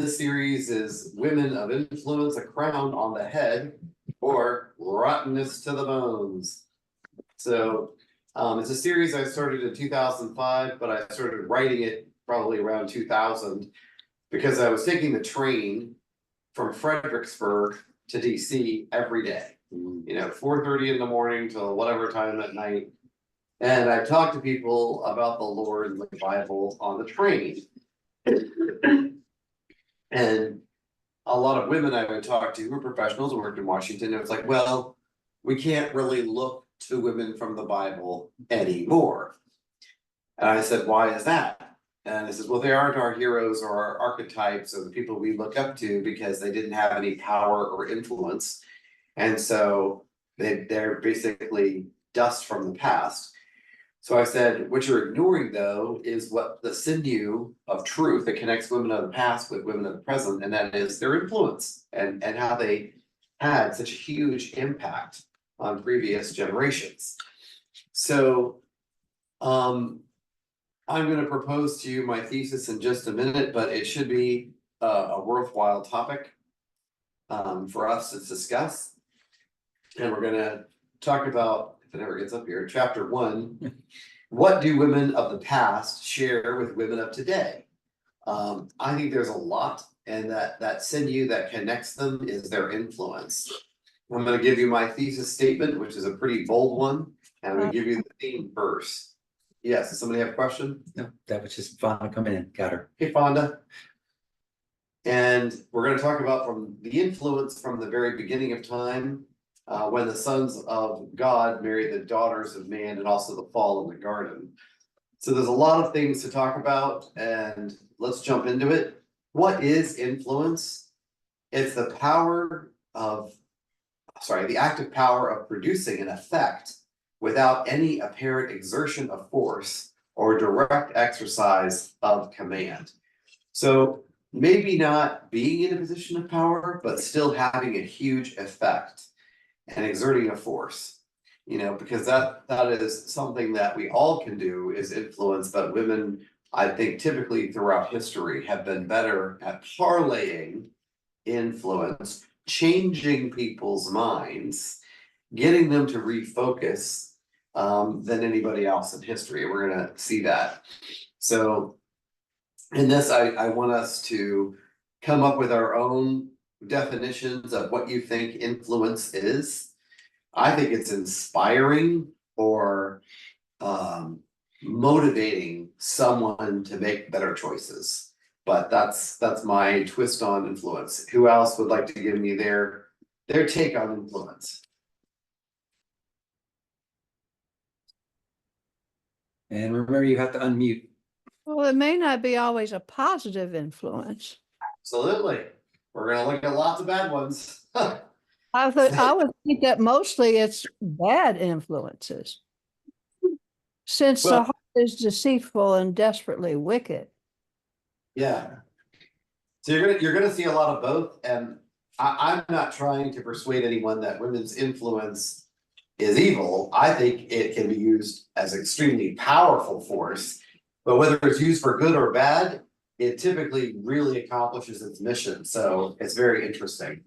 this series is Women of Influence, a Crown on the Head, or Rottenness to the Bones. So it's a series I started in 2005, but I started writing it probably around 2000 because I was taking the train from Fredericksburg to DC every day, 4:30 in the morning till whatever time at night. And I talked to people about the Lord and the Bible on the train. And a lot of women I would talk to who were professionals who worked in Washington, it was like, well, we can't really look to women from the Bible anymore. And I said, why is that? And he says, well, they aren't our heroes or our archetypes or the people we look up to because they didn't have any power or influence. And so they're basically dust from the past. So I said, what you're ignoring though is what the sinew of truth that connects women of the past with women of the present, and that is their influence and how they had such a huge impact on previous generations. So I'm going to propose to you my thesis in just a minute, but it should be a worthwhile topic for us to discuss. And we're going to talk about, if it ever gets up here, chapter 1. What do women of the past share with women of today? I think there's a lot, and that sinew that connects them is their influence. I'm going to give you my thesis statement, which is a pretty bold one, and I'm going to give you the theme verse. Yes, does somebody have a question? No, that was just Fonda coming in. Got her. Hey, Fonda. And we're going to talk about from the influence from the very beginning of time, when the sons of God married the daughters of man, and also the fall in the garden. So there's a lot of things to talk about, and let's jump into it. What is influence? It's the active power of producing an effect without any apparent exertion of force or direct exercise of command. So maybe not being in a position of power, but still having a huge effect and exerting a force, because that is something that we all can do, is influence, but women, I think, typically throughout history have been better at parlaying influence, changing people's minds, getting them to refocus than anybody else in history. We're going to see that. So in this, I want us to come up with our own definitions of what you think influence is. I think it's inspiring or motivating someone to make better choices. But that's my twist on influence. Who else would like to give me their take on influence? And remember, you have to unmute. Well, it may not be always a positive influence. Absolutely. We're going to look at lots of bad ones. I would think that mostly it's bad influences, since the heart is deceitful and desperately wicked. Yeah. So you're gonna see a lot of both, and I'm not trying to persuade anyone that women's influence is evil. I think it can be used as an extremely powerful force, but whether it's used for good or bad, it typically really accomplishes its mission. So it's very interesting.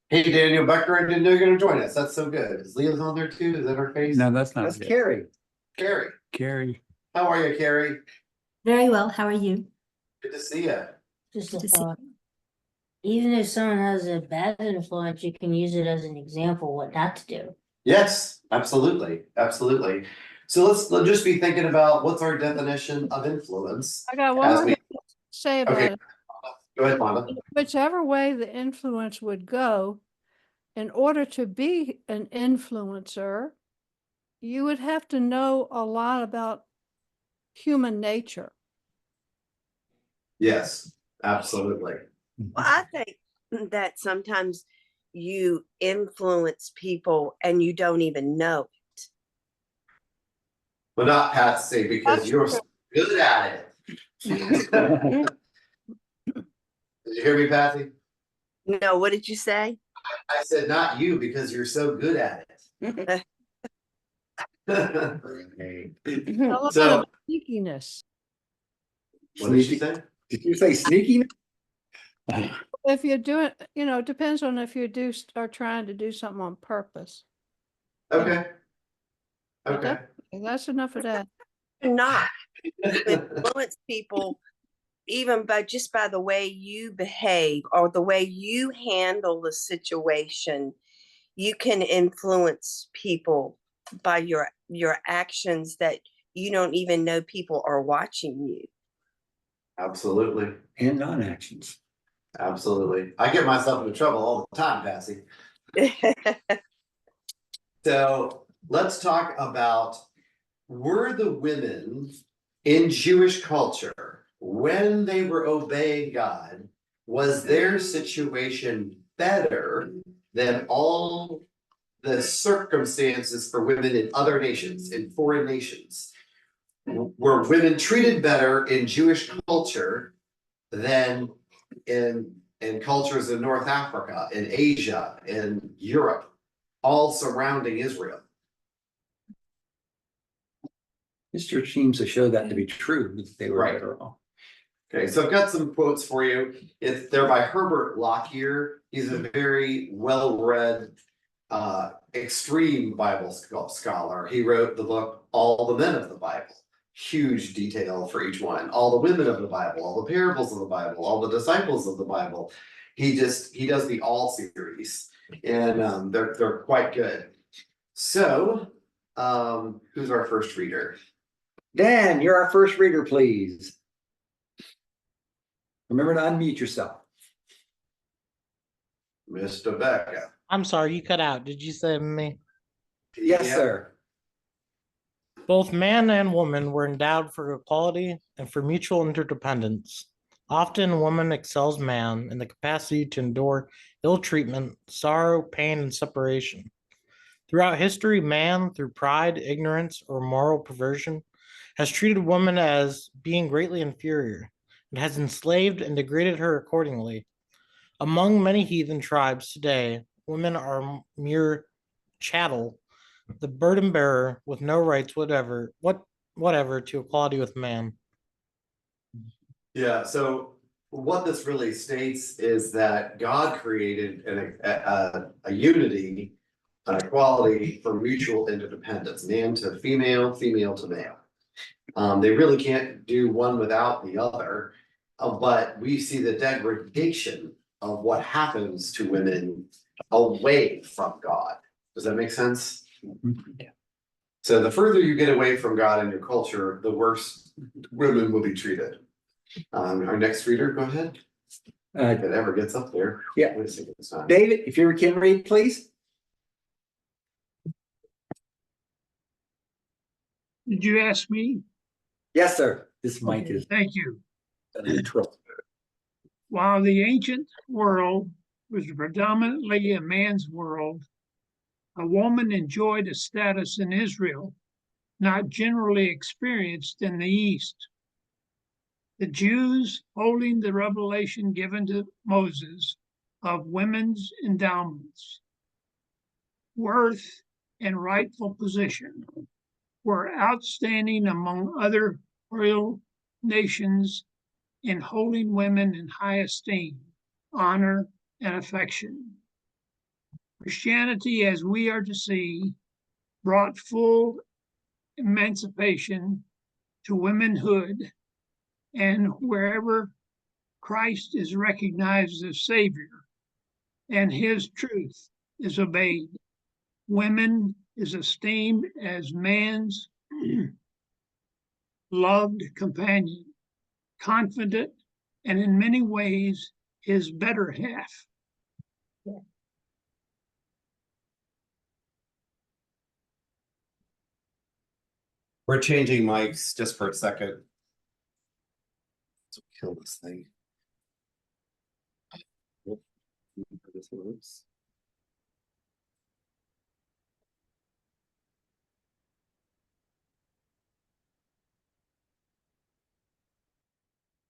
Hey, Daniel Becker, I didn't know you're going to join us. That's so good. Is Leah's on there too? Is that her face? No, that's not. That's Carrie. Carrie. Carrie. How are you, Carrie? Very well. How are you? Good to see you. Just a thought. Even if someone has a bad influence, you can use it as an example what not to do. Yes, absolutely. Absolutely. So let's just be thinking about what's our definition of influence. I got one more thing to say about it. Go ahead, Mama. Whichever way the influence would go, in order to be an influencer, you would have to know a lot about human nature. Yes, absolutely. Well, I think that sometimes you influence people and you don't even know it. But not Patsy, because you're so good at it. Did you hear me, Patsy? No, what did you say? I said not you, because you're so good at it. A lot So- of sneakiness. What did she say? Did you say sneaky? If you're doing, it depends on if you are trying to do something on purpose. Okay. But Okay. that's enough of that. Not influence people even by the way you behave or the way you handle the situation. You can influence people by your actions that you don't even know people are watching you. Absolutely. And non-actions. Absolutely. I get myself into trouble all the time, Patsy. So let's talk about, were the women in Jewish culture, when they were obeying God, was their situation better than all the circumstances for women in other nations, in foreign nations? Were women treated better in Jewish culture than in cultures in North Africa, in Asia, in Europe, all surrounding Israel? History seems to show that to be true, that they were Right. better off. Okay, so I've got some quotes for you. They're by Herbert Lockyer. He's a very well-read, extreme Bible scholar. He wrote the book, All the Men of the Bible. Huge detail for each one. All the women of the Bible, all the parables of the Bible, all the disciples of the Bible. He does the all series, and they're quite good. So, who's our first reader? Dan, you're our first reader, please. Remember to unmute yourself. Mr. Becca. I'm sorry, you cut out. Did you say me? Yes, Yep. sir. Both man and woman were endowed for equality and for mutual interdependence. Often, woman excels man in the capacity to endure ill treatment, sorrow, pain, and separation. Throughout history, man, through pride, ignorance, or moral perversion, has treated woman as being greatly inferior and has enslaved and degraded her accordingly. Among many heathen tribes today, women are mere chattel, the burden bearer with no rights whatever to equality with man. Yeah, so what this really states is that God created a unity, an equality for mutual interdependence, man to female, female to male. They really can't do one without the other, but we see the degradation of what happens to women away from God. Does that make sense? Yeah. So the further you get away from God in your culture, the worse women will be treated. Our next reader, go ahead. If it ever gets up there. Yeah. Wait a second, it's not. David, if you can read, please. Did you ask me? Yes, sir. This mic is Thank you. neutral. While the ancient world was predominantly a man's world, a woman enjoyed a status in Israel not generally experienced in the East. The Jews, holding the revelation given to Moses of women's endowments, worth, and rightful position, were outstanding among other royal nations in holding women in high esteem, honor, and affection. Christianity, as we are to see, brought full emancipation to womanhood, and wherever Christ is recognized as Savior and his truth is obeyed, women is esteemed as man's loved companion, confident, and in many ways his better half. We're changing mics just for a second. Let's kill this thing. This works.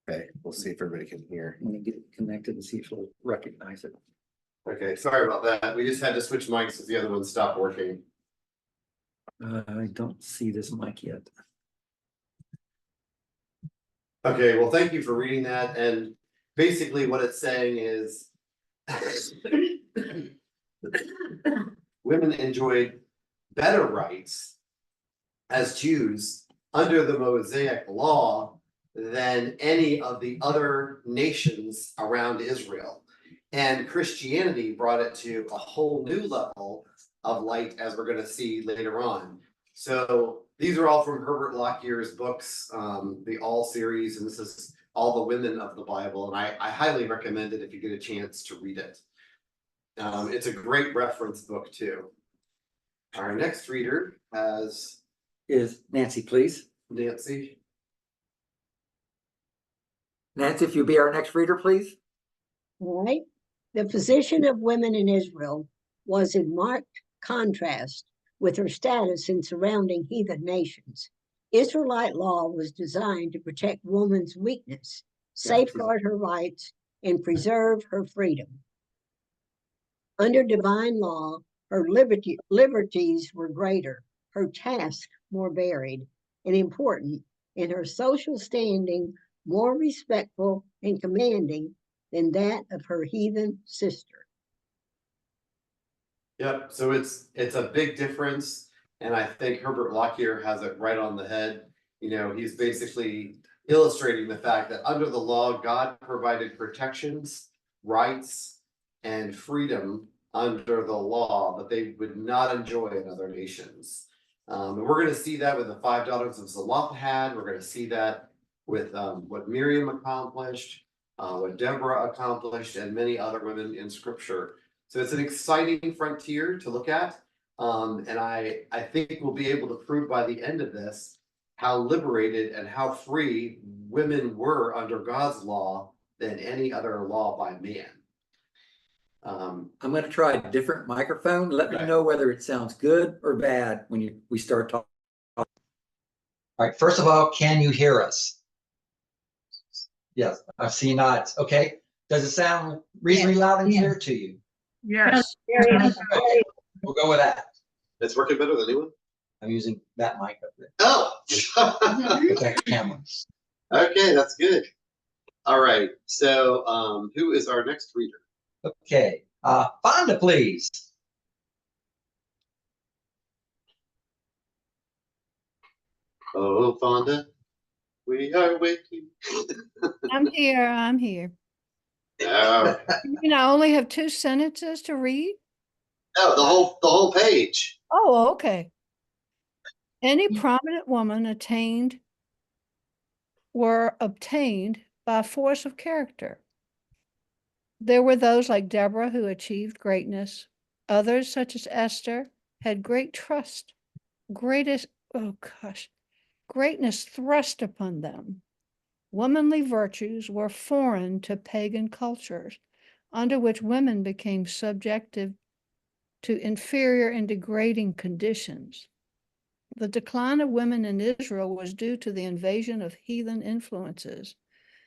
Okay, we'll see if everybody can hear. I'm gonna get it connected and see if it'll recognize it. Okay, sorry about that. We just had to switch mics because the other one stopped working. I don't see this mic yet. Okay, well, thank you for reading that. And basically what it's saying is women enjoyed better rights as Jews under the Mosaic law than any of the other nations around Israel. And Christianity brought it to a whole new level of light, as we're going to see later on. So these are all from Herbert Lockyear's books, the All series, and this is all the women of the Bible. And I highly recommend it if you get a chance to read it. It's a great reference book too. Our next reader Is Nancy, please. Nancy. Nancy, if you'll be our next reader, please. All right. The position of women in Israel was in marked contrast with her status in surrounding heathen nations. Israelite law was designed to protect woman's weakness, safeguard her rights, and preserve her freedom. Under divine law, her liberties were greater, her tasks more varied and important, and her social standing more respectful and commanding than that of her heathen sister. Yep, so it's a big difference, and I think Herbert Lockyer has it right on the head. You know, he's basically illustrating the fact that under the law, God provided protections, rights, and freedom under the law that they would not enjoy in other nations. And we're going to see that with the 5 daughters of Zelophehad. We're going to see that with what Miriam accomplished, what Deborah accomplished, and many other women in Scripture. So it's an exciting frontier to look at. And I think we'll be able to prove by the end of this how liberated and how free women were under God's law than any other law by man. I'm going to try a different microphone. Let me Okay. know whether it sounds good or bad when we start talking. All right, first of all, can you hear us? Yes, I see nods. Okay, does it sound reasonably loud and clear to you? Yes. Okay, we'll go with that. It's working better than anyone? I'm using that mic up there. Oh! With that camera. Okay, that's good. All right, so who is our next reader? Okay, Fonda, please. Oh, Fonda, we are waiting. I'm here, I'm here. Oh, You mean I only have 2 sentences to read? no, the whole page. Oh, okay. Any prominent woman were obtained by force of character. There were those like Deborah who achieved greatness. Others, such as Esther, had great trust, greatness thrust upon them. Womanly virtues were foreign to pagan cultures, under which women became subjected to inferior and degrading conditions. The decline of women in Israel was due to the invasion of heathen influences.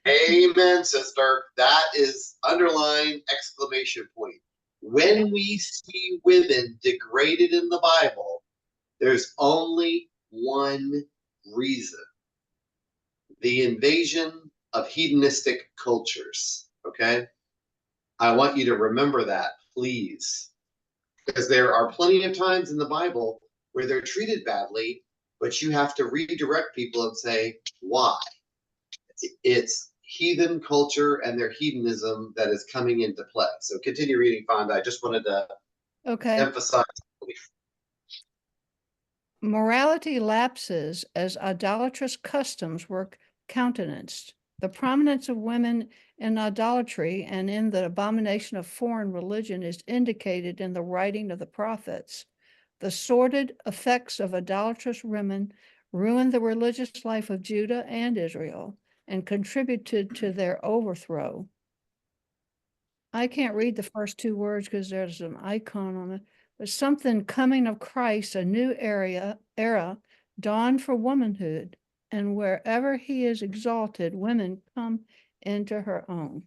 Amen, sister. That is underline exclamation point. When we see women degraded in the Bible, there's only one reason: the invasion of hedonistic cultures. Okay? I want you to remember that, please. Because there are plenty of times in the Bible where they're treated badly, but you have to redirect people and say, why? It's heathen culture and their hedonism that is coming into play. So continue reading, Fonda. I just wanted to emphasize. Morality lapses as idolatrous customs were countenanced. The prominence of women in idolatry and in the abomination of foreign religion is indicated in the writing of the prophets. The sordid effects of idolatrous women ruined the religious life of Judah and Israel and contributed to their overthrow. I can't read the first 2 words because there's an icon on it, but something coming of Christ, a new era dawned for womanhood, and wherever he is exalted, women come into her own.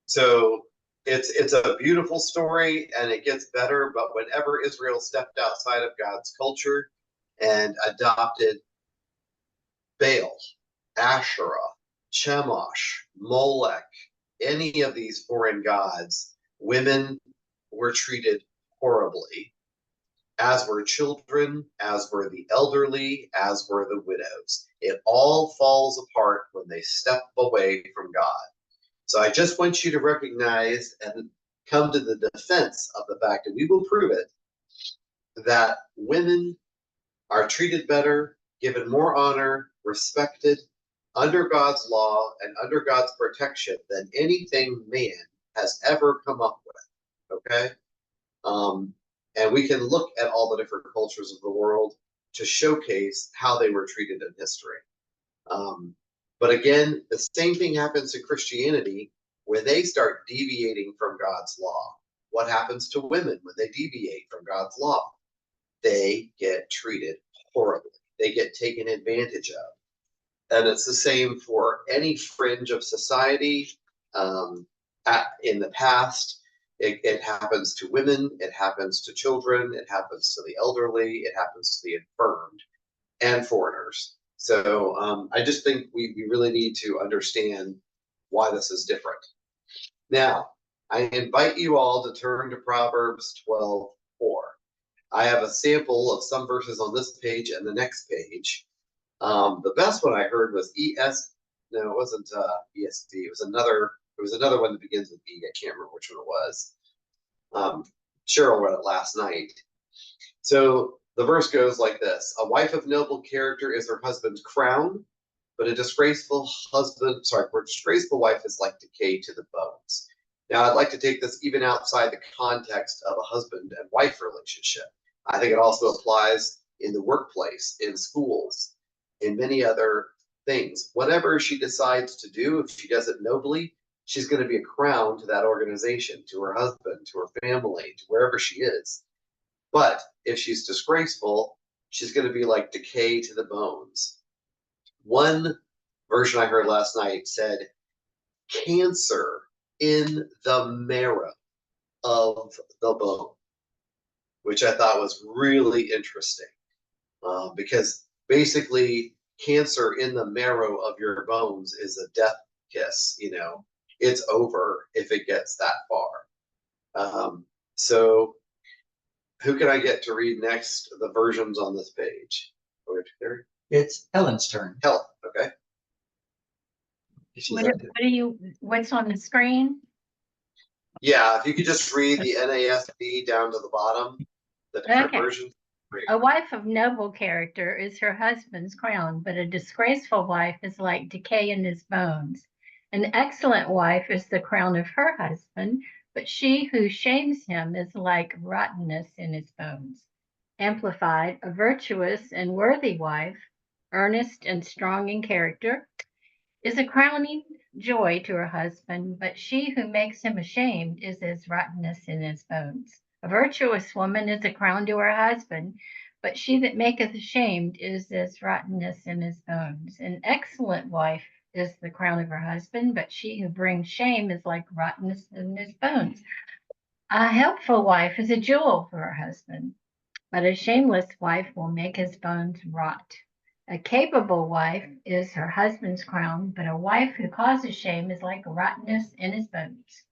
So it's a beautiful story, and it gets better. But whenever Israel stepped outside of God's culture and adopted Baal, Asherah, Chemosh, Molech, any of these foreign gods, women were treated horribly, as were children, as were the elderly, as were the widows. It all falls apart when they step away from God. So I just want you to recognize and come to the defense of the fact, and we will prove it, that women are treated better, given more honor, respected under God's law and under God's protection than anything man has ever come up with. Okay? And we can look at all the different cultures of the world to showcase how they were treated in history. But again, the same thing happens to Christianity when they start deviating from God's law. What happens to women when they deviate from God's law? They get treated horribly. They get taken advantage of. And it's the same for any fringe of society. In the past, it happens to women, it happens to children, it happens to the elderly, it happens to the infirmed and foreigners. So I just think we really need to understand why this is different. Now, I invite you all to turn to Proverbs 12:4. I have a sample of some verses on this page and the next page. The best one I heard was no, it wasn't ESV. It was another one that begins with E. I can't remember which one it was. Cheryl read it last night. So the verse goes like this: a wife of noble character is her husband's crown, but a disgraceful wife is like decay to the bones. Now, I'd like to take this even outside the context of a husband and wife relationship. I think it also applies in the workplace, in schools, in many other things. Whatever she decides to do, if she does it nobly, she's going to be a crown to that organization, to her husband, to her family, to wherever she is. But if she's disgraceful, she's going to be like decay to the bones. One version I heard last night said, cancer in the marrow of the bone, which I thought was really interesting, because basically cancer in the marrow of your bones is a death kiss. It's over if it gets that far. So who can I get to read next the versions on this page? It's Helen's turn. Helen, okay. What's on the screen? Yeah, if you could just read the NASB down to the bottom, the different Okay. versions. A wife of noble character is her husband's crown, but a disgraceful wife is like decay in his bones. An excellent wife is the crown of her husband, but she who shames him is like rottenness in his bones. Amplified, a virtuous and worthy wife, earnest and strong in character, is a crowning joy to her husband, but she who makes him ashamed is as rottenness in his bones. A virtuous woman is a crown to her husband, but she that maketh ashamed is as rottenness in his bones. An excellent wife is the crown of her husband, but she who brings shame is like rottenness in his bones. A helpful wife is a jewel for her husband, but a shameless wife will make his bones rot. A capable wife is her husband's crown, but a wife who causes shame is like rottenness in his bones.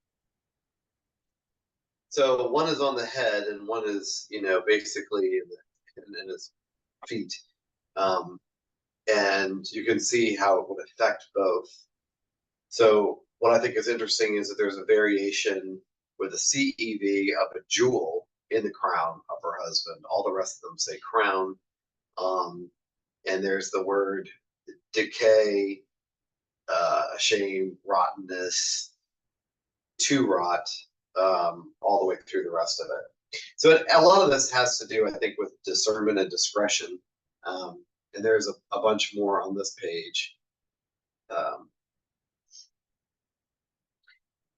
So one is on the head and one is, basically in his feet. And you can see how it would affect both. So what I think is interesting is that there's a variation with a CEV of a jewel in the crown of her husband. All the rest of them say crown. And there's the word decay, shame, rottenness, to rot, all the way through the rest of it. So a lot of this has to do, I think, with discernment and discretion. And there's a bunch more on this page.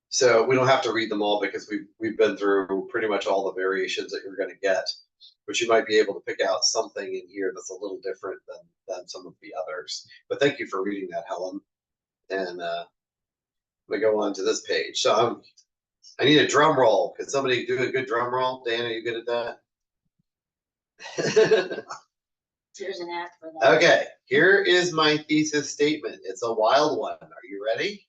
So we don't have to read them all because we've been through pretty much all the variations that you're going to get, but you might be able to pick out something in here that's a little different than some of the others. But thank you for reading that, Helen. And we go on to this page. So I need a drum roll. Can somebody do a good drum roll? Dan, are you good at that? There's an app for that. Okay, here is my thesis statement. It's a wild one. Are you ready?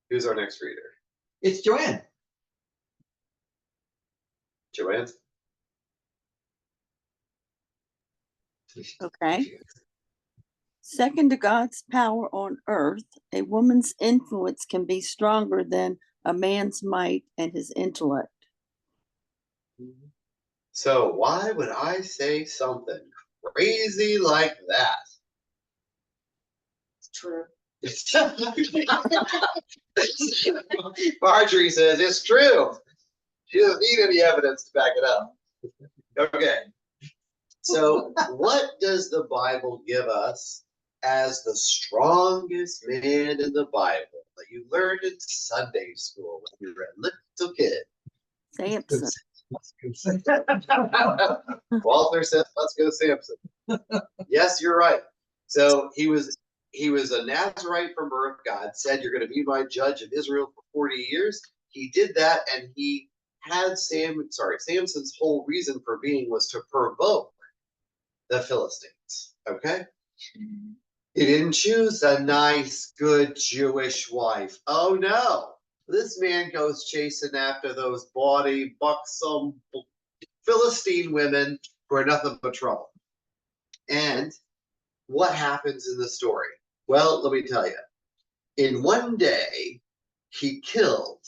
Who's our next reader? It's Joanne. Joanne? Okay. Second to God's power on earth, a woman's influence can be stronger than a man's might and his intellect. So why would I say something crazy like that? It's true. Marjorie says it's true. She doesn't need any evidence to back it up. Okay. So what does the Bible give us as the strongest man in the Bible that you learned in Sunday school when you were a little kid? Samson. Walter says, let's go Samson. Yes, you're right. So he was a Nazarite from birth. God said, you're going to be my judge of Israel for 40 years. He did that, and he had Samson's whole reason for being was to provoke the Philistines. Okay? He didn't choose a nice, good Jewish wife. Oh no. This man goes chasing after those bawdy, buxom Philistine women who are nothing but trouble. And what happens in the story? Well, let me tell you. In one day, he killed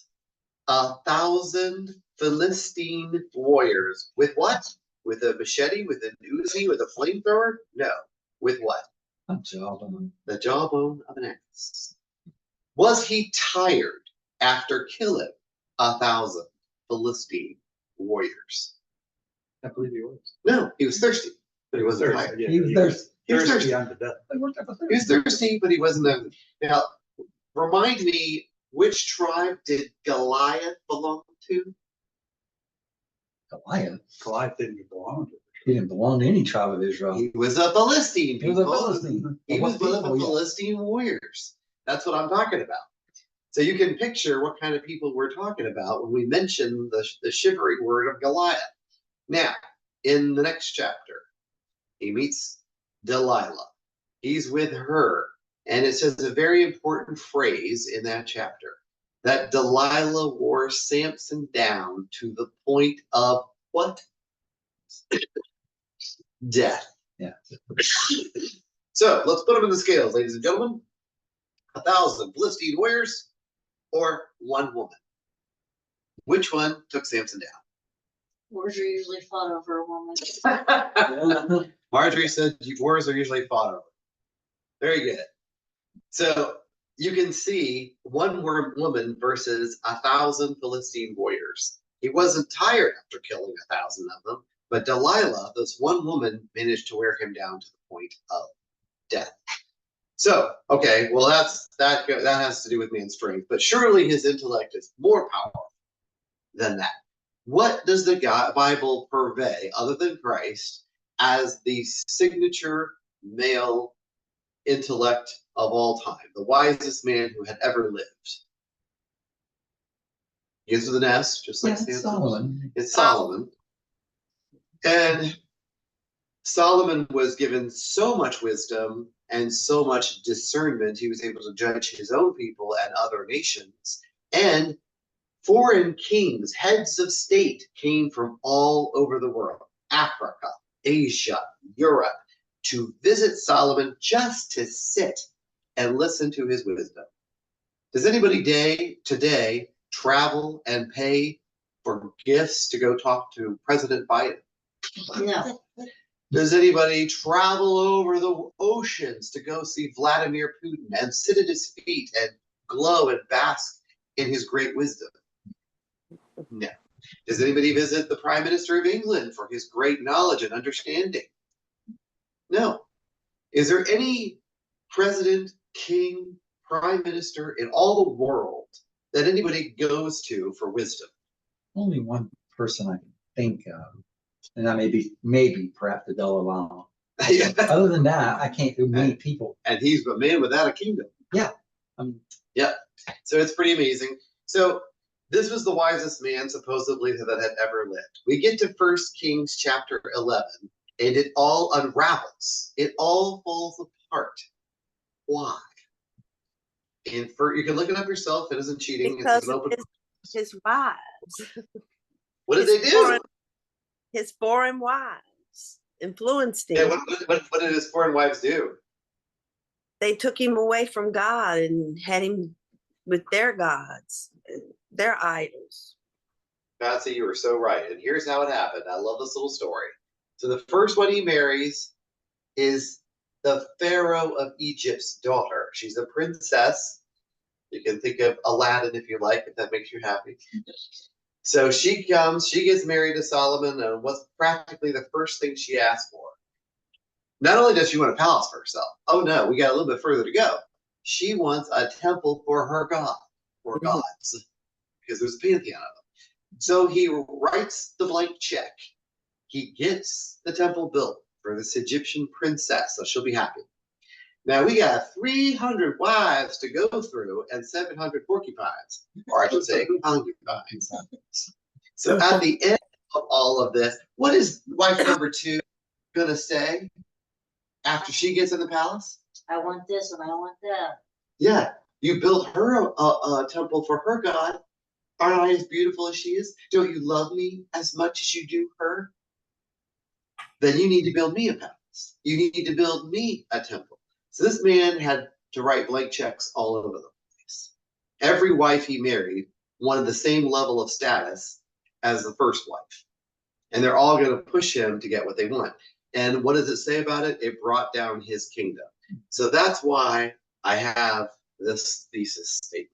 1,000 Philistine warriors. With what? With a machete? With an Uzi? With a flamethrower? No. With what? A jawbone. The jawbone of an axe. Was he tired after killing 1,000 Philistine warriors? I believe he was. No, he was thirsty, but he wasn't tired. He was thirsty. He was thirsty. unto death. He was thirsty, but he wasn't. Now, remind me, which tribe did Goliath belong to? Goliath. Goliath didn't belong to it. He didn't belong to any tribe of Israel. He was a Philistine. He was a people. Philistine. He was one of the People, yeah. Philistine warriors. That's what I'm talking about. So you can picture what kind of people we're talking about when we mention the shivery word of Goliath. Now, in the next chapter, he meets Delilah. He's with her. And it says a very important phrase in that chapter, that Delilah wore Samson down to the point of what? Death. Yeah. So let's put them in the scales, ladies and gentlemen. 1,000 Philistine warriors or one woman. Which one took Samson down? Wars are usually fought over a woman. Marjorie said wars are usually fought over. Very good. So you can see one woman versus 1,000 Philistine warriors. He wasn't tired after killing 1,000 of them, but Delilah, this one woman, managed to wear him down to the point of death. So, okay, well that has to do with man's strength, but surely his intellect is more powerful than that. What does the Bible purvey, other than Christ, as the signature male intellect of all time, the wisest man who had ever lived? He gives with an S, just like Samson. Solomon. It's Solomon. And Solomon was given so much wisdom and so much discernment, he was able to judge his own people and other nations. And foreign kings, heads of state, came from all over the world, Africa, Asia, Europe, to visit Solomon just to sit and listen to his wisdom. Does anybody today travel and pay for gifts to go talk to President Biden? No. Does anybody travel over the oceans to go see Vladimir Putin and sit at his feet and glow and bask in his great wisdom? No. Does anybody visit the Prime Minister of England for his great knowledge and understanding? No. Is there any president, king, prime minister in all the world that anybody goes to for wisdom? Only one person I can think of, and that maybe perhaps the Dalai Lama. Other than that, I can't do many people. And he's a man without a kingdom. Yeah. Yeah. So it's pretty amazing. So This was the wisest man supposedly that had ever lived. We get to 1 Kings chapter 11, and it all unravels. It all falls apart. Why? And you can look it up yourself. It isn't cheating. Because It's an open. his wives. What did they do? His foreign wives influenced him. Yeah, what did his foreign wives do? They took him away from God and had him with their gods, their idols. Patsy, you were so right. And here's how it happened. I love this little story. So the first one he marries is the Pharaoh of Egypt's daughter. She's a princess. You can think of Aladdin if you like, if that makes you happy. So she comes, she gets married to Solomon, and what's practically the first thing she asks for? Not only does she want a palace for herself, oh no, we got a little bit further to go. She wants a temple for her god, or gods, because there's a pantheon of them. So he writes the blank check. He gets the temple built for this Egyptian princess, so she'll be happy. Now we got 300 wives to go through and 700 porcupines, or I should say concubines. So at the end of all of this, what is wife number 2 gonna say after she gets in the palace? I want this and I want that. Yeah, you built her a temple for her god. Aren't I as beautiful as she is? Don't you love me as much as you do her? Then you need to build me a palace. You need to build me a temple. So this man had to write blank checks all over the place. Every wife he married wanted the same level of status as the first wife. And they're all going to push him to get what they want. And what does it say about it? It brought down his kingdom. So that's why I have this thesis statement.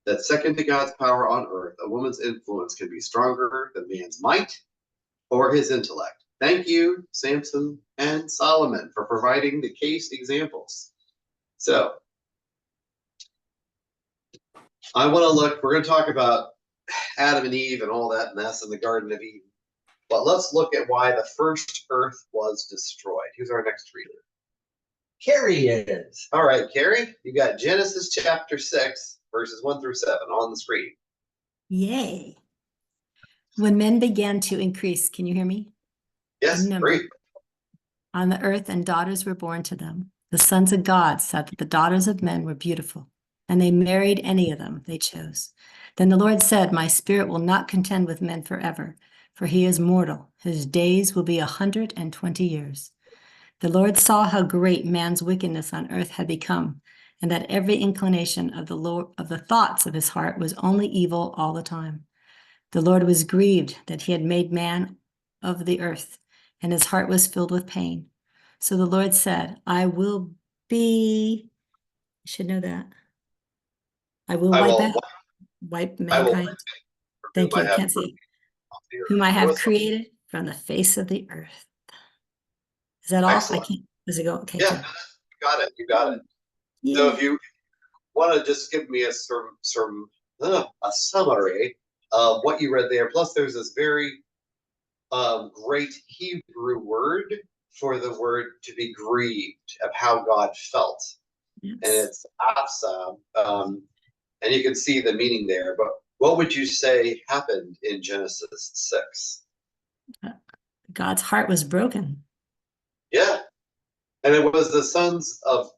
That second to God's power on earth, a woman's influence can be stronger than man's might or his intellect. Thank you, Samson and Solomon, for providing the case examples. So, I want to look, we're going to talk about Adam and Eve and all that mess in the Garden of Eden. But let's look at why the first earth was destroyed. Who's our next reader? Carrie is. All right, Carrie, you got Genesis chapter 6, verses 1 through 7 on the screen. Yay. When men began to increase, can you hear me? Yes, In number, great. on the earth, and daughters were born to them. The sons of God saw that the daughters of men were beautiful, and they married any of them they chose. Then the Lord said, my spirit will not contend with men forever, for he is mortal. His days will be 120 years. The Lord saw how great man's wickedness on earth had become, and that every inclination of the thoughts of his heart was only evil all the time. The Lord was grieved that he had made man of the earth, and his heart was filled with pain. So the Lord said, I will be, you should know that. I will wipe mankind. Thank you, I can't see. Whom I have created from the face of the earth. Is that all? Excellent. I can't, does it go? Okay. Yeah, you got it. Yeah. So if you want to just give me a summary of what you read there, plus there's this very great Hebrew word for the word to be grieved, of how God felt. Yes. And it's asa, and you can see the meaning there. But what would you say happened in Genesis 6? God's heart was broken. Yeah. And it was the sons of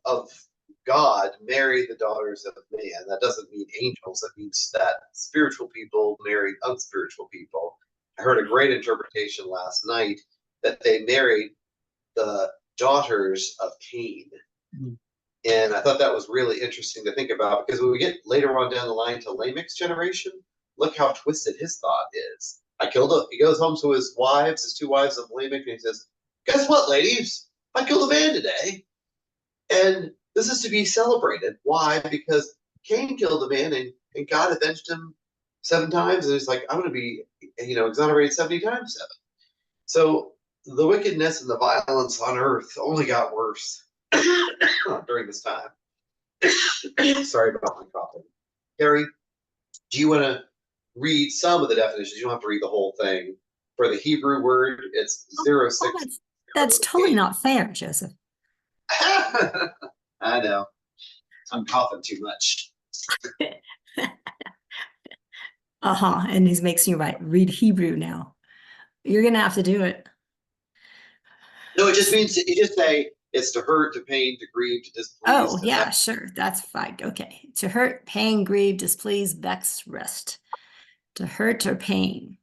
God married the daughters of man. That doesn't mean angels. It means that spiritual people married unspiritual people. I heard a great interpretation last night that they married the daughters of Cain. Mm-hmm. And I thought that was really interesting to think about, because when we get later on down the line to Lamech's generation, look how twisted his thought is. He goes home to his wives, his 2 wives of Lamech, and he says, guess what, ladies? I killed a man today. And this is to be celebrated. Why? Because Cain killed a man and God avenged him 7 times. And he's like, I'm going to be, exonerated 70 times 7. So the wickedness and the violence on earth only got worse during this time. Sorry about my coughing. Harry, do you want to read some of the definitions? You don't have to read the whole thing. For the Hebrew word, it's 06. That's totally not fair, Joseph. I know. I'm coughing too much. And he makes you read Hebrew now. You're gonna have to do it. No, it just means, you just say, it's to hurt, to pain, to grieve, to displease. Oh, to yeah, vex. sure. That's fine. Okay. To hurt, pain, grieve, displease, vex, rest. To hurt or pain.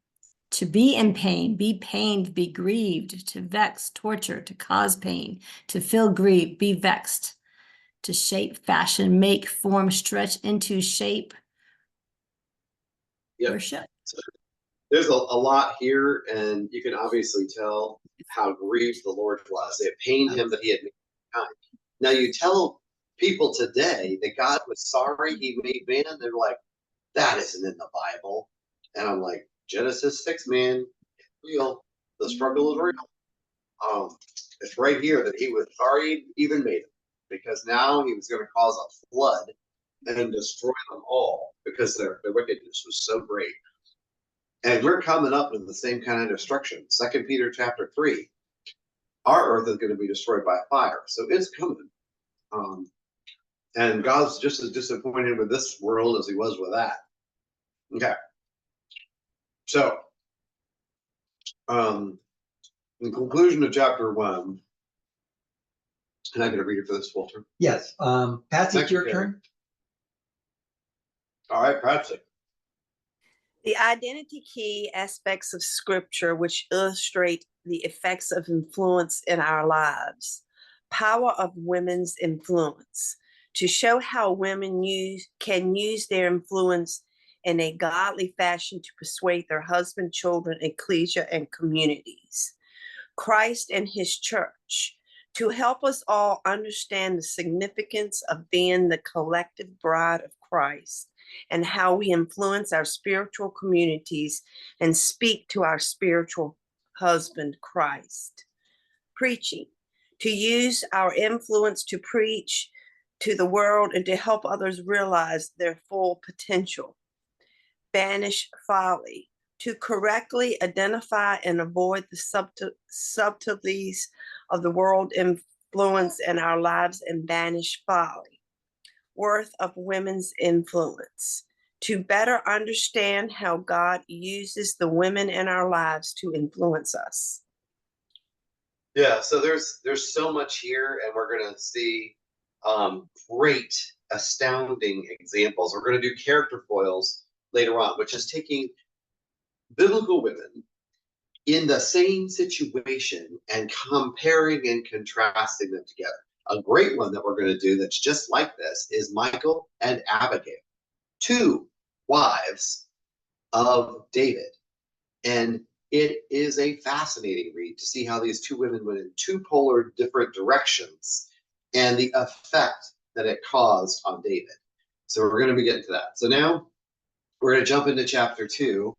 To be in pain, be pained, be grieved. To vex, torture, to cause pain. To feel grieved, be vexed. To shape, fashion, make, form, stretch into shape. Yep. Worship. So there's a lot here, and you can obviously tell how grieved the Lord was. It pained him that he had made mankind. Now you tell people today that God was sorry he made man, they're like, that isn't in the Bible. And I'm like, Genesis 6, man, it's real. The struggle is real. It's right here that he was sorry he even made it, because now he was going to cause a flood and destroy them all because their wickedness was so great. And we're coming up with the same kind of destruction. 2 Peter chapter 3. Our earth is going to be destroyed by fire. So it's coming. And God's just as disappointed with this world as he was with that. Okay. So, in conclusion of chapter 1, and I'm going to read it for this full term. Yes, Patsy, it's your turn. All right, Patsy. The identity key aspects of scripture which illustrate the effects of influence in our lives. Power of women's influence, to show how women can use their influence in a godly fashion to persuade their husband, children, ecclesia, and communities. Christ and his church, to help us all understand the significance of being the collective bride of Christ and how we influence our spiritual communities and speak to our spiritual husband, Christ. Preaching, to use our influence to preach to the world and to help others realize their full potential. Banish folly, to correctly identify and avoid the subtleties of the world influence in our lives and banish folly. Worth of women's influence, to better understand how God uses the women in our lives to influence us. Yeah, so there's so much here, and we're going to see great, astounding examples. We're going to do character foils later on, which is taking biblical women in the same situation and comparing and contrasting them together. A great one that we're going to do that's just like this is Michal and Abigail, 2 wives of David. And it is a fascinating read to see how these 2 women went in 2 polar different directions and the effect that it caused on David. So we're going to be getting to that. So now we're going to jump into chapter 2.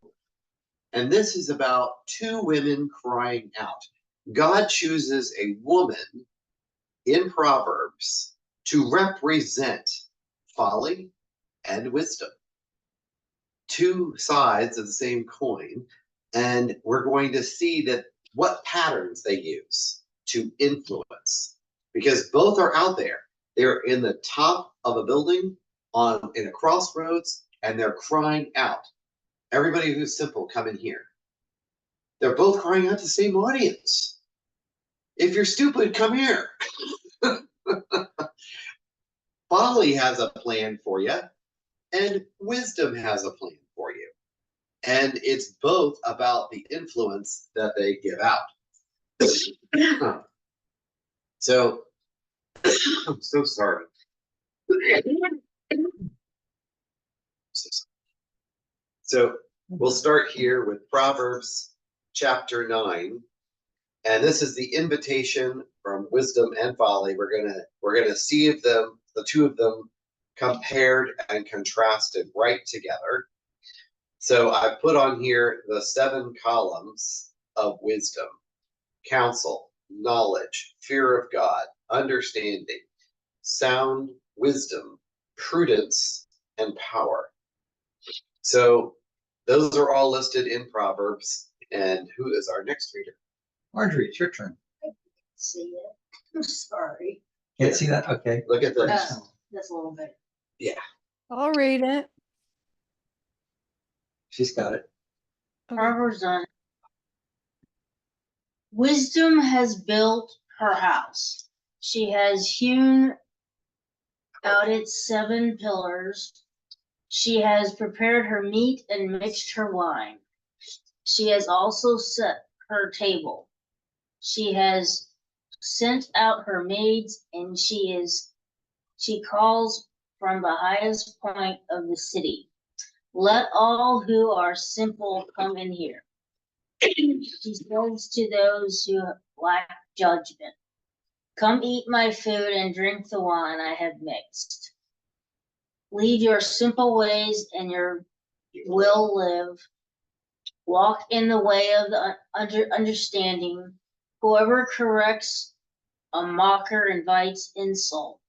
And this is about 2 women crying out. God chooses a woman in Proverbs to represent folly and wisdom. 2 sides of the same coin. And we're going to see that what patterns they use to influence, because both are out there. They're in the top of a building in a crossroads, and they're crying out. Everybody who's simple, come in here. They're both crying out to the same audience. If you're stupid, come here. Folly has a plan for you, and wisdom has a plan for you. And it's both about the influence that they give out. So, I'm so sorry. So we'll start here with Proverbs chapter 9. And this is the invitation from wisdom and folly. We're gonna see if the 2 of them compared and contrasted right together. So I put on here the 7 columns of wisdom: counsel, knowledge, fear of God, understanding, sound wisdom, prudence, and power. So those are all listed in Proverbs. And who is our next reader? Marjorie, it's your turn. I can't see it. I'm sorry. Can't see that? Okay. Look at this. Just a little bit. Yeah. I'll read it. She's got it. Okay. Proverbs on. Wisdom has built her house. She has hewn out its 7 pillars. She has prepared her meat and mixed her wine. She has also set her table. She has sent out her maids, and she calls from the highest point of the city. Let all who are simple come in here. She says to those who lack judgment, come eat my food and drink the wine I have mixed. Leave your simple ways and your will live. Walk in the way of the understanding. Whoever corrects a mocker invites insult.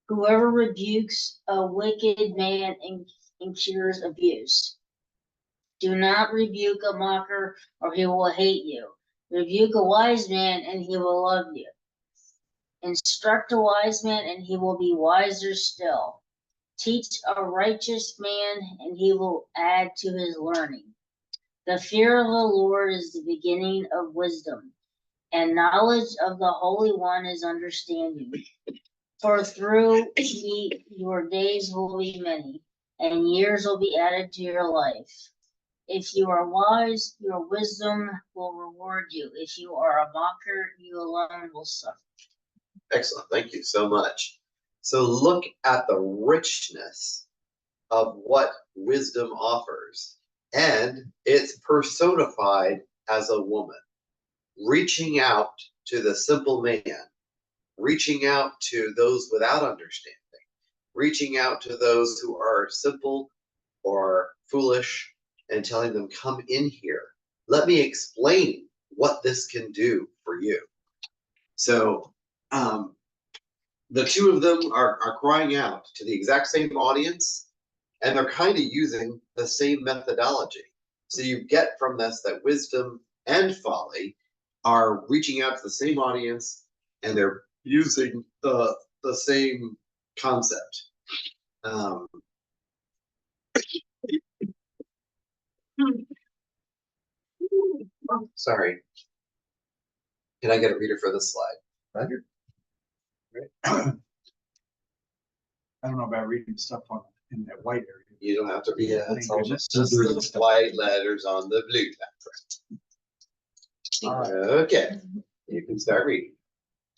Whoever rebukes a wicked man incurs abuse. Do not rebuke a mocker, or he will hate you. Rebuke a wise man, and he will love you. Instruct a wise man, and he will be wiser still. Teach a righteous man, and he will add to his learning. The fear of the Lord is the beginning of wisdom, and knowledge of the Holy One is understanding. For through me your days will be many, and years will be added to your life. If you are wise, your wisdom will reward you. If you are a mocker, you alone will suffer. Excellent. Thank you so much. So look at the richness of what wisdom offers. And it's personified as a woman, reaching out to the simple man, reaching out to those without understanding, reaching out to those who are simple or foolish and telling them, come in here. Let me explain what this can do for you. So the two of them are crying out to the exact same audience, and they're kind of using the same methodology. So you get from this that wisdom and folly are reaching out to the same audience, and they're using the same concept. Sorry. Can I get a reader for this slide? Roger? I don't know about reading stuff in that white area. You don't have to read it. It's all Just just the white letters on the blue background. All right. Okay, you can start reading.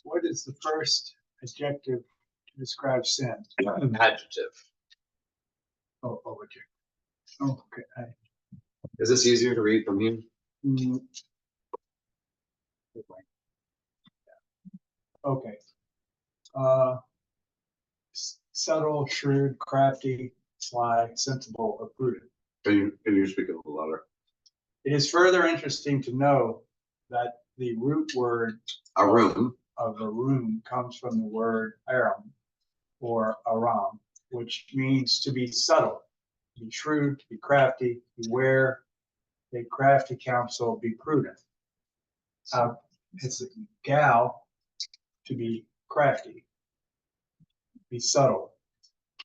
What is the first adjective to describe sin? Adjective. Oh, adjective. Oh, okay. Is this easier to read from you? Okay. Subtle, shrewd, crafty, sly, sensible, or prudent. Can you speak a little louder? It is further interesting to know that the root word Arum of arum comes from the word aram or aram, which means to be subtle, to be shrewd, to be crafty, beware, take crafty counsel, be prudent. It's a gal, to be crafty, be subtle,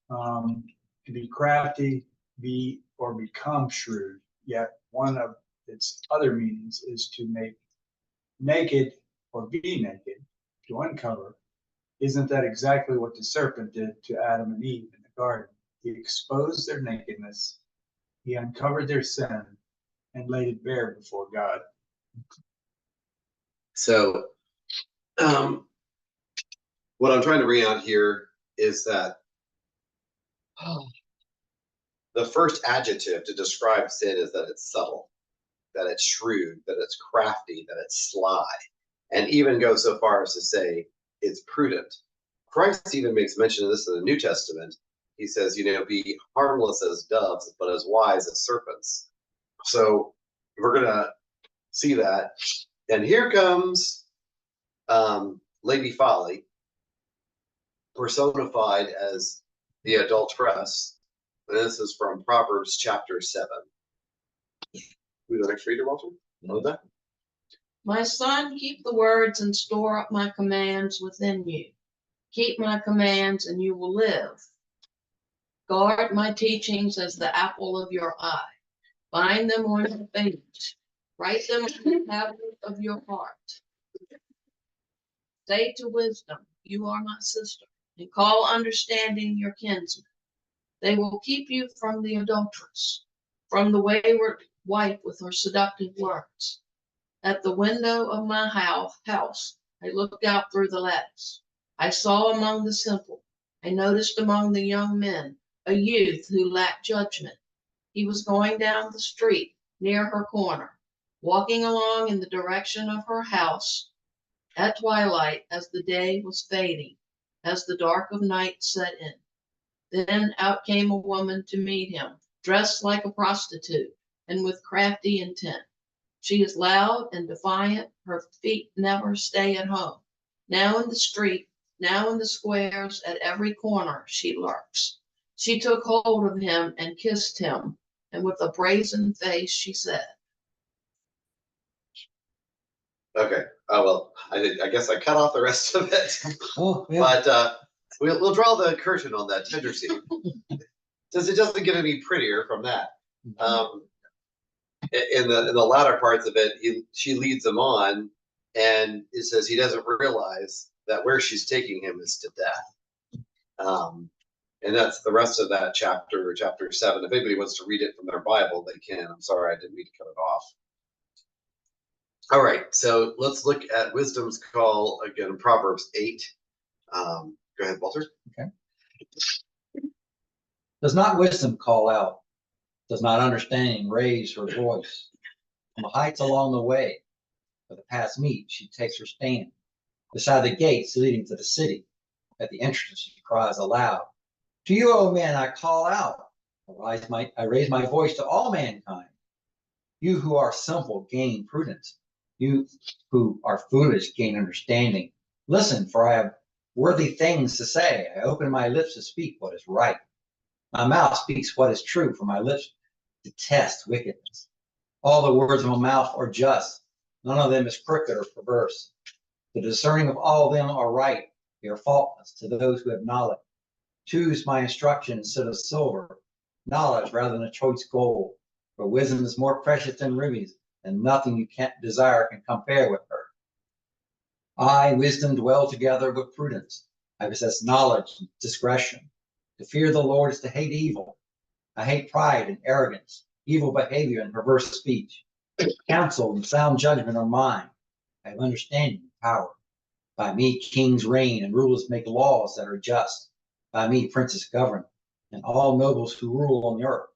to be crafty, be or become shrewd. Yet one of its other meanings is to make naked or be naked, to uncover. Isn't that exactly what the serpent did to Adam and Eve in the garden? He exposed their nakedness, he uncovered their sin, and laid it bare before God. So, what I'm trying to bring out here is that the first adjective to describe sin is that it's subtle, that it's shrewd, that it's crafty, that it's sly, and even goes so far as to say it's prudent. Christ even makes mention of this in the New Testament. He says, be harmless as doves, but as wise as serpents. So we're going to see that. And here comes Lady Folly, personified as the adulteress. And this is from Proverbs chapter 7. Who's the next reader, Walter? Know that? My son, keep the words and store up my commands within you. Keep my commands and you will live. Guard my teachings as the apple of your eye. Bind them on your fingers. Write them on the tablet of your heart. Say to wisdom, you are my sister, and call understanding your kinsman. They will keep you from the adulteress, from the wayward wife with her seductive words. At the window of my house, I looked out through the lattice. I saw among the simple, I noticed among the young men, a youth who lacked judgment. He was going down the street near her corner, walking along in the direction of her house at twilight as the day was fading, as the dark of night set in. Then out came a woman to meet him, dressed like a prostitute and with crafty intent. She is loud and defiant. Her feet never stay at home. Now in the street, now in the squares, at every corner she lurks. She took hold of him and kissed him, and with a brazen face she said. Okay, well, I guess I cut off the rest of it. Oh, yeah. But we'll draw the curtain on that tender scene. Since it doesn't get any prettier from that. In the latter parts of it, she leads him on, and it says he doesn't realize that where she's taking him is to death. And that's the rest of that chapter 7. If anybody wants to read it from their Bible, they can. I'm sorry, I didn't mean to cut it off. All right, so let's look at wisdom's call again, Proverbs 8. Go ahead, Walter. Okay. Does not wisdom call out? Does not understanding raise her voice? From the heights along the way, where the paths meet, she takes her stand. Beside the gates leading to the city, at the entrance she cries aloud. To you, O men, I call out. I raise my voice to all mankind. You who are simple gain prudence. You who are foolish gain understanding. Listen, for I have worthy things to say. I open my lips to speak what is right. My mouth speaks what is true, for my lips detest wickedness. All the words of my mouth are just. None of them is crooked or perverse. The discerning of all of them are right. They are faultless to those who have knowledge. Choose my instruction instead of silver, knowledge rather than a choice gold. For wisdom is more precious than rubies, and nothing you can't desire can compare with her. I, wisdom, dwell together with prudence. I possess knowledge and discretion. To fear the Lord is to hate evil. I hate pride and arrogance, evil behavior and perverse speech. Counsel and sound judgment are mine. I have understanding and power. By me kings reign and rulers make laws that are just. By me princes govern, and all nobles who rule on the earth.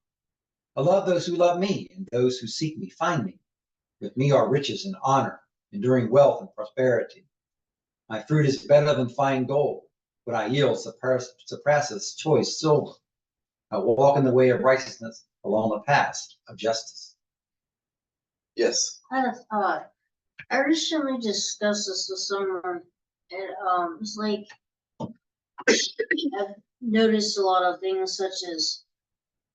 I love those who love me, and those who seek me find me. With me are riches and honor, enduring wealth and prosperity. My fruit is better than fine gold. What I yield surpasses choice silver. I walk in the way of righteousness along the path of justice. Yes. I had a thought. I recently discussed this with someone, and it's like I've noticed a lot of things, such as,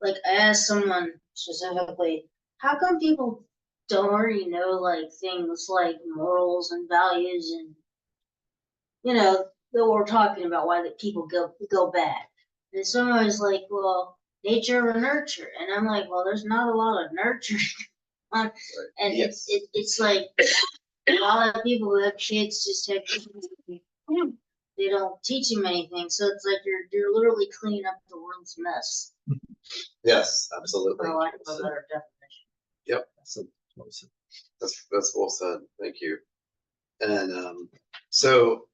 like, I asked someone specifically, how come people don't already know, like, things like morals and values and, that we're talking about, why the people go bad. And someone was like, well, nature or nurture. And I'm like, well, there's not a lot of nurture. And Yes. it's like a lot of people who have kids just have they don't teach them anything. So it's like you're literally cleaning up the world's mess. Yes, absolutely. For lack of a better definition. Yep. That's well said. Thank you. And so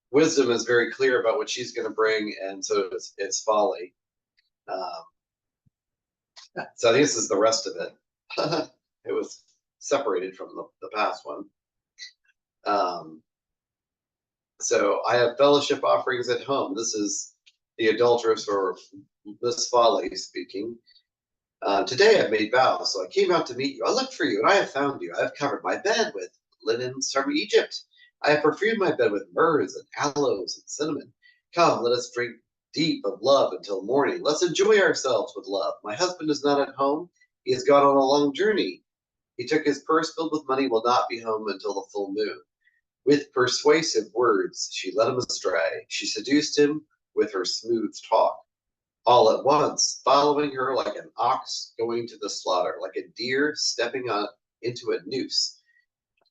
wisdom is very clear about what she's going to bring, and so it's folly. So I think this is the rest of it. It was separated from the past one. So I have fellowship offerings at home. This is the adulteress or this folly speaking. Today I've made vows, so I came out to meet you. I looked for you, and I have found you. I have covered my bed with linens from Egypt. I have perfumed my bed with myrrhs and aloes and cinnamon. Come, let us drink deep of love until morning. Let's enjoy ourselves with love. My husband is not at home. He has gone on a long journey. He took his purse filled with money, will not be home until the full moon. With persuasive words, she led him astray. She seduced him with her smooth talk. all at once, following her like an ox going to the slaughter, like a deer stepping on into a noose,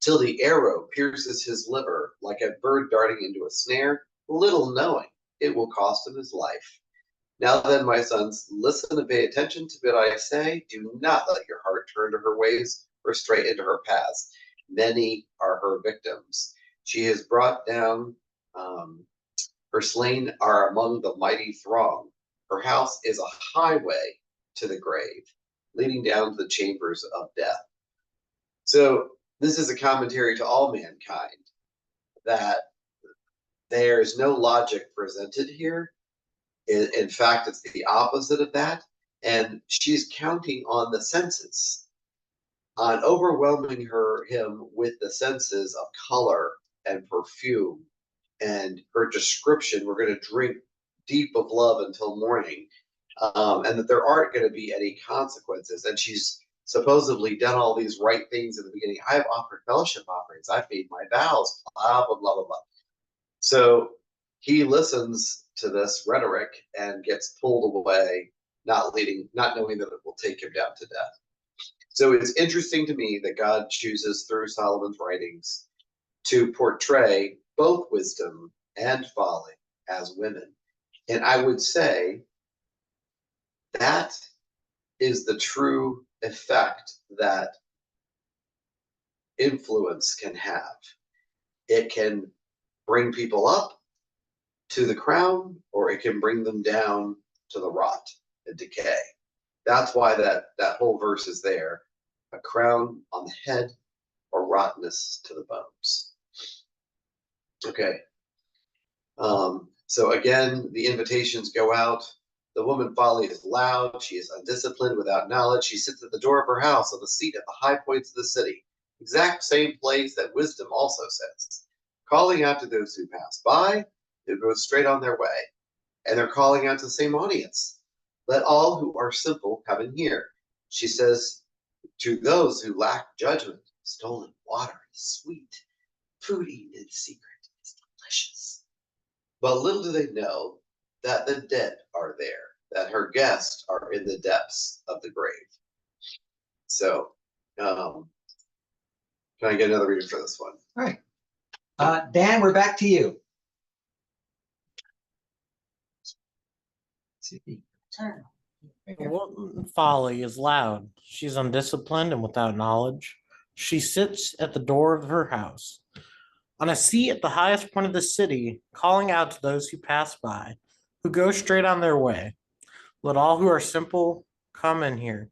till the arrow pierces his liver, like a bird darting into a snare, little knowing it will cost him his life. Now then, my sons, listen and pay attention to what I say. Do not let your heart turn to her ways or stray into her paths. Many are her victims. She has brought down, her slain are among the mighty throng. Her house is a highway to the grave, leading down to the chambers of death. So this is a commentary to all mankind that there is no logic presented here. In fact, it's the opposite of that. And she's counting on the senses, on overwhelming him with the senses of color and perfume. And her description, we're going to drink deep of love until morning, and that there aren't going to be any consequences. And she's supposedly done all these right things in the beginning. I have offered fellowship offerings. I've made my vows, blah, blah, blah, blah, blah. So he listens to this rhetoric and gets pulled away, not knowing that it will take him down to death. So it's interesting to me that God chooses through Solomon's writings to portray both wisdom and folly as women. And I would say that is the true effect that influence can have. It can bring people up to the crown, or it can bring them down to the rot and decay. That's why that whole verse is there. A crown on the head or rottenness to the bones. Okay. So again, the invitations go out. The woman folly is loud. She is undisciplined, without knowledge. She sits at the door of her house, on the seat at the high points of the city. Exact same place that wisdom also sits. Calling out to those who pass by, who go straight on their way. And they're calling out to the same audience. Let all who are simple come in here. She says to those who lack judgment, stolen water is sweet. Food eaten in secret is delicious. But little do they know that the dead are there, that her guests are in the depths of the grave. So, can I get another reader for this one? All right. Dan, we're back to you. Folly is loud. She's undisciplined and without knowledge. She sits at the door of her house, on a seat at the highest point of the city, calling out to those who pass by, who go straight on their way. Let all who are simple come in here.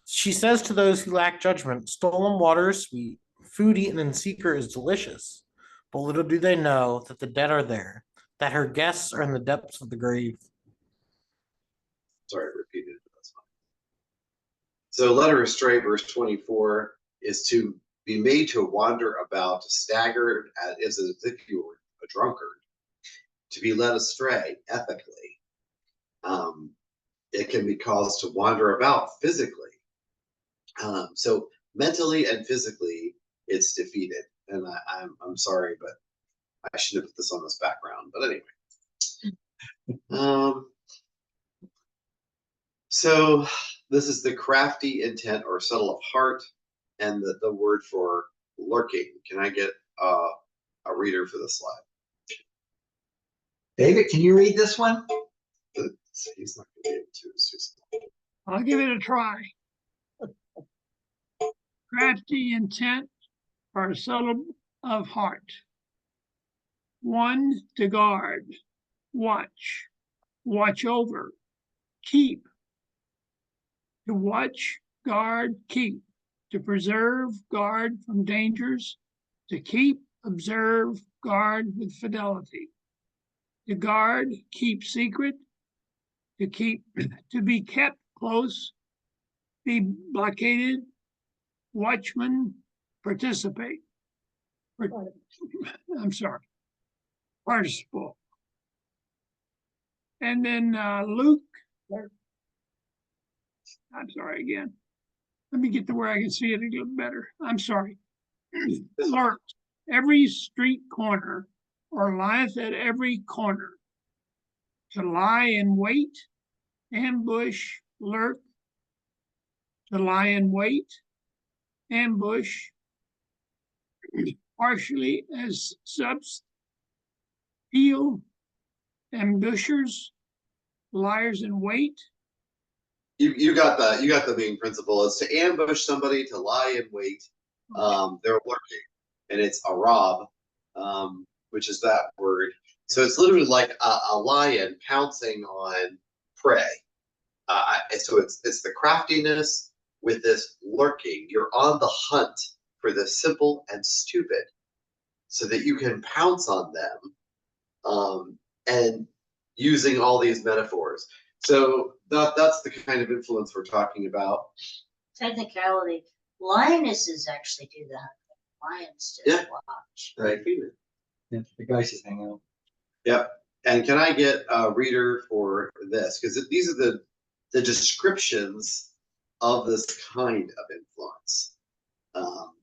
She says to those who lack judgment, stolen water is sweet, food eaten in secret is delicious. But little do they know that the dead are there, that her guests are in the depths of the grave. Sorry, I repeated it. That's fine. So led her astray, verse 24, is to be made to wander about, staggered as if you were a drunkard, to be led astray ethically. It can be caused to wander about physically. So mentally and physically, it's defeated. And I'm sorry, but I should have put this on this background. But anyway. So this is the crafty intent or subtle of heart, and the word for lurking. Can I get a reader for this slide? David, can you read this one? He's not going to be able to. It's too small. I'll give it a try. Crafty intent or subtle of heart. One, to guard, watch over, keep. To watch, guard, keep. To preserve, guard from dangers. To keep, observe, guard with fidelity. To guard, keep secret. To be kept close. Be blockaded. Watchman, participate. I'm sorry. Participle. And then Luke. I'm sorry again. Let me get to where I can see it a little better. I'm sorry. Lurk. Every street corner or lieth at every corner. To lie in wait, ambush, lurk, to lie in wait, ambush, partially as subs, steal, ambushers, liars in wait. You got the main principle is to ambush somebody, to lie in wait. They're lurking, and it's arab, which is that word. So it's literally like a lion pouncing on prey. So it's the craftiness with this lurking. You're on the hunt for the simple and stupid, so that you can pounce on them, and using all these metaphors. So that's the kind of influence we're talking about. Technicality, lionesses actually do that. Lions just watch. Right. Yeah, the guys just hang out. Yep. And can I get a reader for this? Because these are the descriptions of this kind of influence.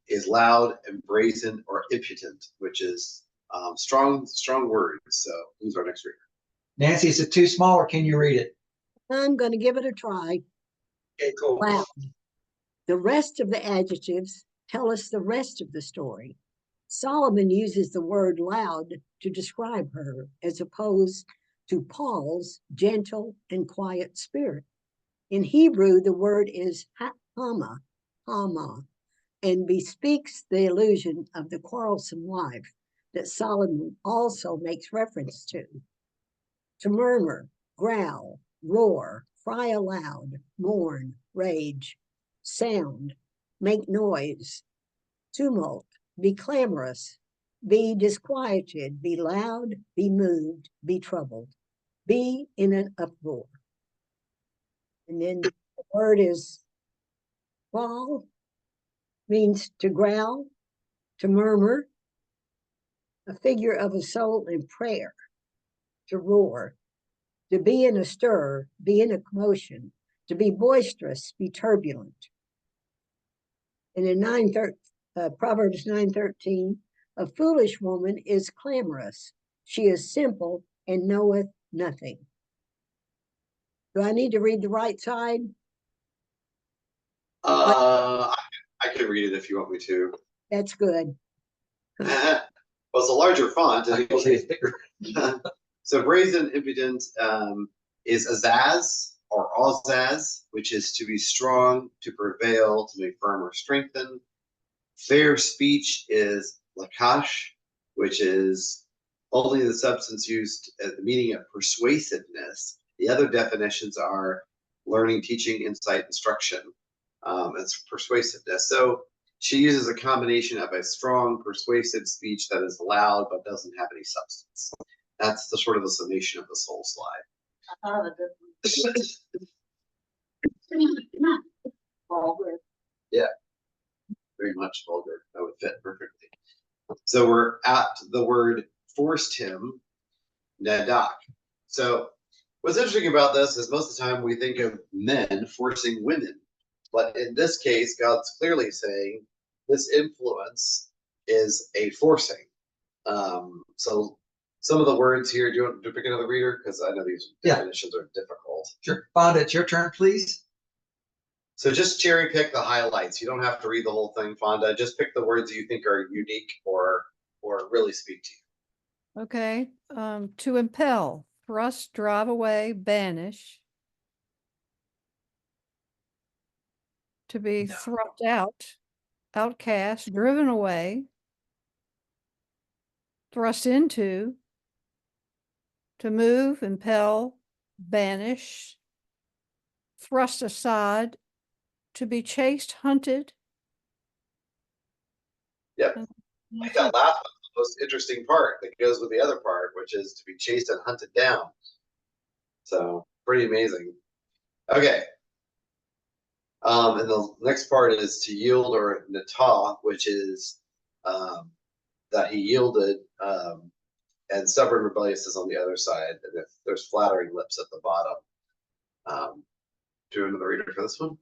Is loud and brazen or impudent, which is strong words. So who's our next reader? Nancy, is it too small or can you read it? I'm going to give it a try. Okay, cool. Loud. The rest of the adjectives tell us the rest of the story. Solomon uses the word loud to describe her, as opposed to Paul's gentle and quiet spirit. In Hebrew, the word is hama, and bespeaks the illusion of the quarrelsome wife that Solomon also makes reference to. To murmur, growl, roar, cry aloud, mourn, rage, sound, make noise, tumult, be clamorous, be disquieted, be loud, be moved, be troubled, be in an uproar. And then the word is bawl, means to growl, to murmur, a figure of a soul in prayer, to roar, to be in a stir, be in a commotion, to be boisterous, be turbulent. And in Proverbs 9:13, a foolish woman is clamorous. She is simple and knoweth nothing. Do I need to read the right side? I can read it if you want me to. That's good. Well, it's a larger font. I can say it's bigger. So brazen, impudent, is azaz or ozaz, which is to be strong, to prevail, to make firm or strengthen. Fair speech is lakash, which is only the substance used at the meaning of persuasiveness. The other definitions are learning, teaching, insight, instruction. It's persuasiveness. So she uses a combination of a strong, persuasive speech that is loud but doesn't have any substance. That's the sort of the summation of this whole slide. I thought of a good one. Vulgar. Yeah, very much vulgar. That would fit perfectly. So we're at the word forced him, nadak. So what's interesting about this is most of the time we think of men forcing women. But in this case, God's clearly saying this influence is a forcing. So some of the words here, do you want to pick another reader? Because I know these definitions are difficult. Sure. Fonda, it's your turn, please. So just cherry pick the highlights. You don't have to read the whole thing, Fonda. Just pick the words you think are unique or really speak to you. Okay. To impel, thrust, drive away, banish. To be thrust out, outcast, driven away, thrust into, to move, impel, banish, thrust aside, to be chased, hunted. Yep. I think that last one's the most interesting part that goes with the other part, which is to be chased and hunted down. So pretty amazing. Okay. And the next part is to yield or natah, which is that he yielded, and stubborn rebellious is on the other side, and if there's flattering lips at the bottom. Do another reader for this one.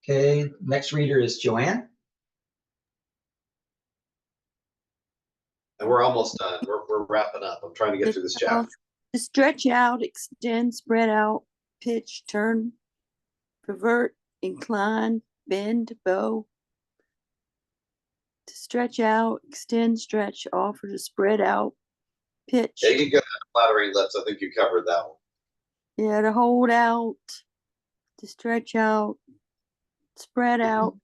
Okay, next reader is Joanne. And we're almost done. We're wrapping up. I'm trying to get through this chapter. To stretch out, extend, spread out, pitch, turn, pervert, incline, bend, bow. To stretch out, extend, stretch, offer to spread out, pitch. Yeah, you can go to flattering lips. I think you covered that one. Yeah, to hold out, to stretch out, spread out,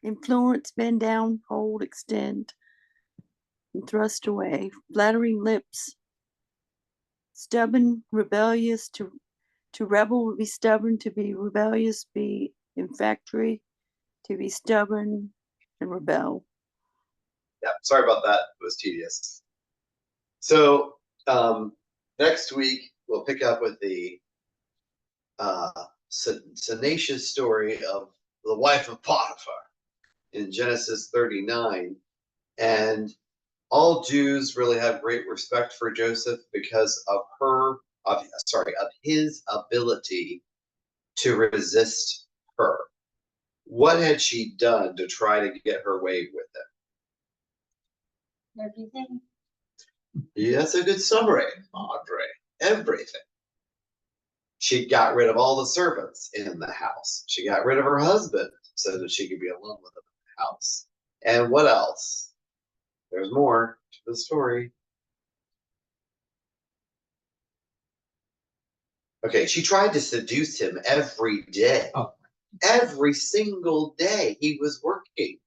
influence, bend down, hold, extend, and thrust away. Flattering lips, stubborn, rebellious, to rebel would be stubborn, to be rebellious, be infactory, to be stubborn and rebel. Yeah, sorry about that. It was tedious. So next week we'll pick up with the salacious story of the wife of Potiphar in Genesis 39. And all Jews really have great respect for Joseph because of his ability to resist her. What had she done to try to get her way with him? Everything. Yeah, that's a good summary, Audrey. Everything. She got rid of all the servants in the house. She got rid of her husband so that she could be alone with him in the house. And what else? There's more to the story. Okay, she tried to seduce him every day. Oh. Every single day he was working.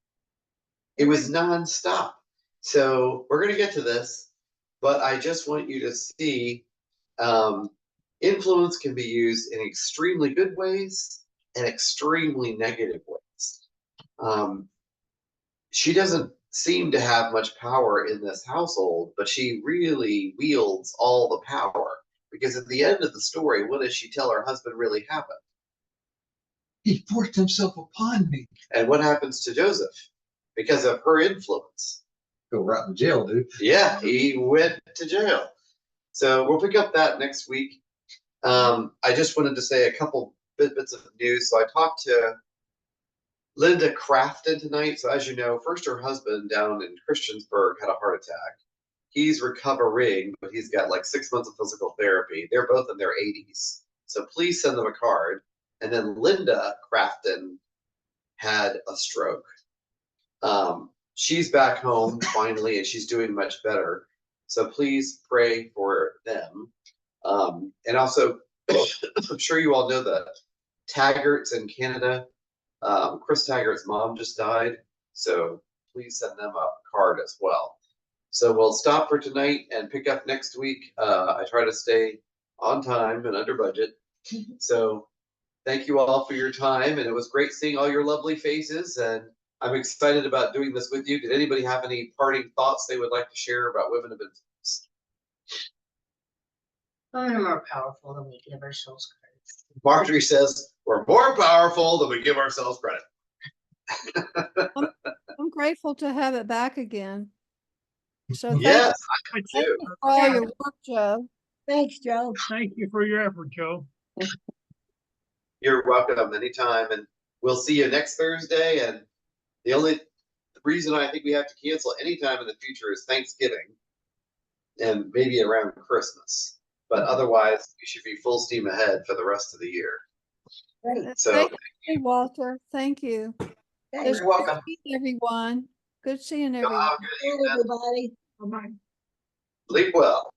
It was nonstop. So we're going to get to this, but I just want you to see influence can be used in extremely good ways and extremely negative ways. She doesn't seem to have much power in this household, but she really wields all the power. Because at the end of the story, what does she tell her husband really happened? He forced himself upon me. And what happens to Joseph? Because of her influence. Go right to jail, dude. Yeah, he went to jail. So we'll pick up that next week. I just wanted to say a couple bits of news. So I talked to Linda Crafton tonight. So as you know, first her husband down in Christiansburg had a heart attack. He's recovering, but he's got like 6 months of physical therapy. They're both in their 80s. So please send them a card. And then Linda Crafton had a stroke. She's back home finally, and she's doing much better. So please pray for them. And also, I'm sure you all know the Taggarts in Canada. Chris Taggart's mom just died. So please send them a card as well. So we'll stop for tonight and pick up next week. I try to stay on time and under budget. So thank you all for your time. And it was great seeing all your lovely faces. And I'm excited about doing this with you. Did anybody have any parting thoughts they would like to share about women of influence? Women are more powerful than we give ourselves credit. Marjorie says, we're more powerful than we give ourselves credit. I'm grateful to have it back again. So Yes, I thank do you too. for all your work, Joe. Thanks, Joe. Thank you for your effort, Joe. You're welcome anytime. And we'll see you next Thursday. And the only reason I think we have to cancel anytime in the future is Thanksgiving and maybe around Christmas. But otherwise, we should be full steam ahead for the rest of the year. Great. So Thank you, Walter. Thank you. Thanks. you're welcome. Good seeing everyone. Good seeing Y'all everyone. have a good evening. Everybody. Bye-bye. Sleep well.